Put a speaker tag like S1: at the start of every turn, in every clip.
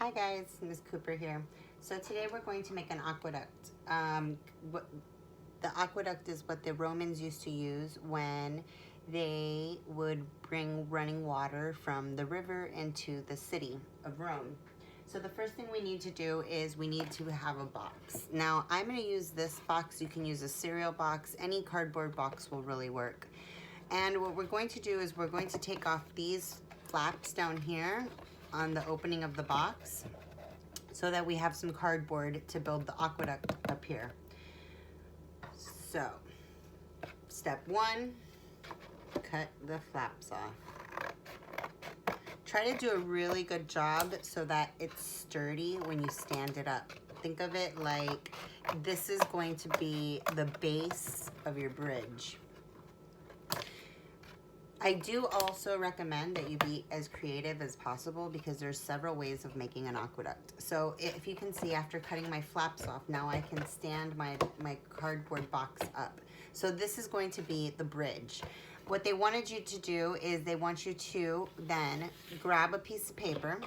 S1: Hi guys, Ms. Cooper here. So today we're going to make an aqueduct. The aqueduct is what the Romans used to use when they would bring running water from the river into the city of Rome. So the first thing we need to do is we need to have a box. Now I'm going to use this box. You can use a cereal box. Any cardboard box will really work. And what we're going to do is we're going to take off these flaps down here on the opening of the box so that we have some cardboard to build the aqueduct up here. So, step one, cut the flaps off. Try to do a really good job so that it's sturdy when you stand it up. Think of it like this is going to be the base of your bridge. I do also recommend that you be as creative as possible because there's several ways of making an aqueduct. So if you can see, after cutting my flaps off, now I can stand my cardboard box up. So this is going to be the bridge. What they wanted you to do is they want you to then grab a piece of paper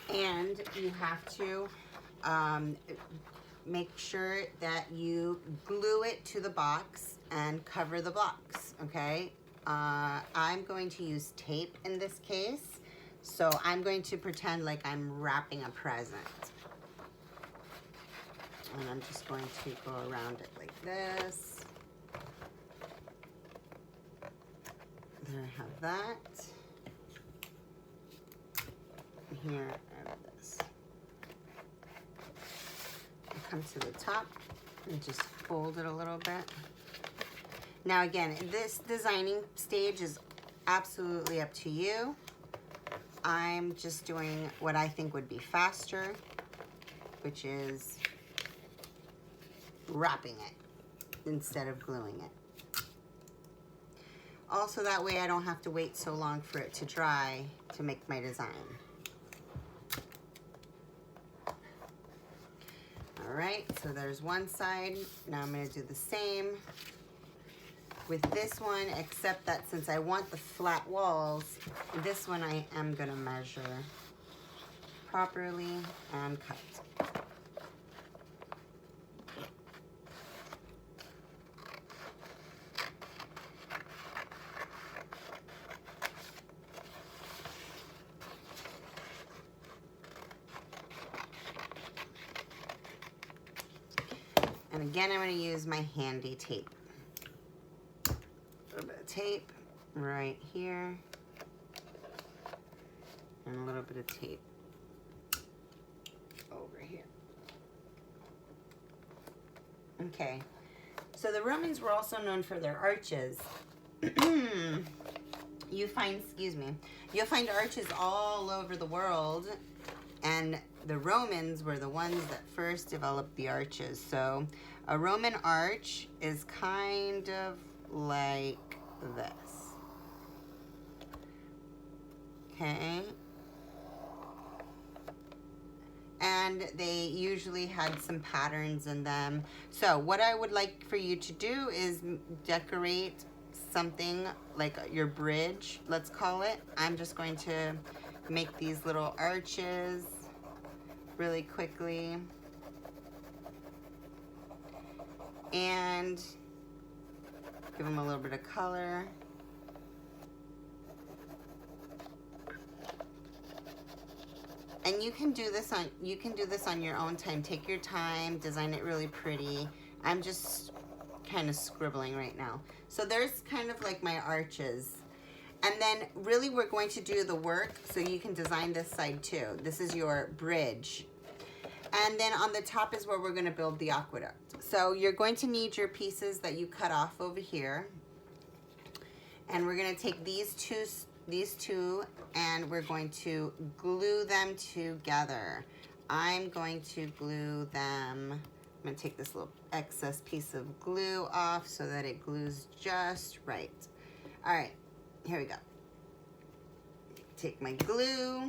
S1: and you have to make sure that you glue it to the box and cover the box, okay? I'm going to use tape in this case, so I'm going to pretend like I'm wrapping a present. And I'm just going to go around it like this. There I have that. Here I have this. I come to the top and just fold it a little bit. Now again, this designing stage is absolutely up to you. I'm just doing what I think would be faster, which is wrapping it instead of gluing it. Also, that way I don't have to wait so long for it to dry to make my design. All right, so there's one side. Now I'm gonna do the same with this one, except that since I want the flat walls, this one I am gonna measure properly and cut. And again, I'm gonna use my handy tape. A little bit of tape right here, and a little bit of tape over here. Okay, so the Romans were also known for their arches. You'll find arches all over the world, and the Romans were the ones that first developed the arches. So a Roman arch is kind of like this, okay? And they usually had some patterns in them. So what I would like for you to do is decorate something like your bridge, let's call it. I'm just going to make these little arches really quickly. And give them a little bit of color. And you can do this on your own time. Take your time, design it really pretty. I'm just kind of scribbling right now. So there's kind of like my arches. And then really we're going to do the work so you can design this side too. This is your bridge. And then on the top is where we're gonna build the aqueduct. So you're going to need your pieces that you cut off over here. And we're gonna take these two and we're going to glue them together. I'm going to glue them. I'm gonna take this little excess piece of glue off so that it glues just right. All right, here we go. Take my glue.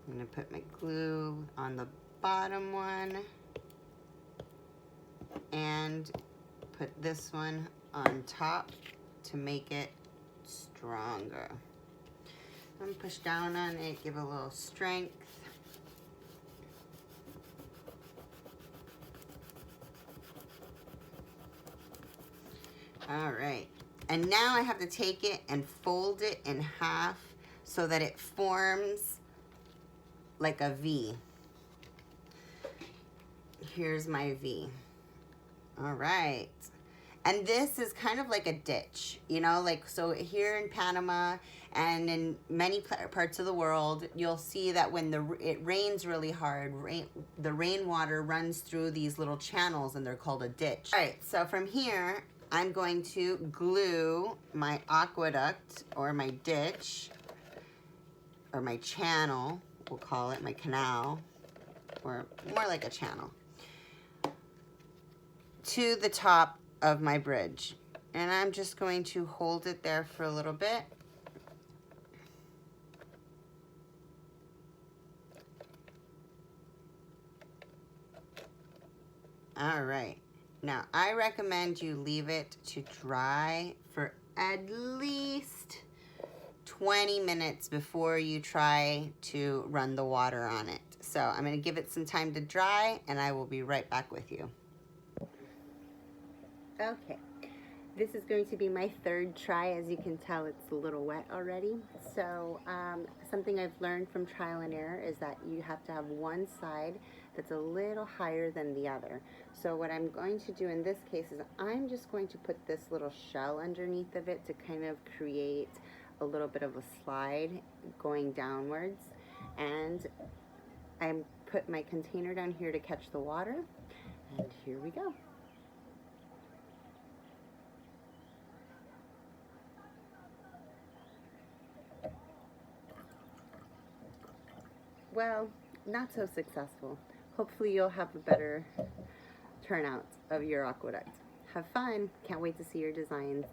S1: I'm gonna put my glue on the bottom one and put this one on top to make it stronger. And push down on it, give it a little strength. All right, and now I have to take it and fold it in half so that it forms like a V. Here's my V. All right. And this is kind of like a ditch, you know, like, so here in Panama and in many parts of the world, you'll see that when it rains really hard, the rainwater runs through these little channels and they're called a ditch. All right, so from here, I'm going to glue my aqueduct or my ditch or my channel, we'll call it my canal, or more like a channel, to the top of my bridge. And I'm just going to hold it there for a little bit. All right. Now, I recommend you leave it to dry for at least 20 minutes before you try to run the water on it. So I'm going to give it some time to dry, and I will be right back with you. Okay, this is going to be my third try. As you can tell, it's a little wet already. So something I've learned from trial and error is that you have to have one side that's a little higher than the other. So what I'm going to do in this case is I'm just going to put this little shell underneath of it to kind of create a little bit of a slide going downwards. And I put my container down here to catch the water. And here we go. Well, not so successful. Hopefully you'll have a better turnout of your aqueduct. Have fun. Can't wait to see your designs.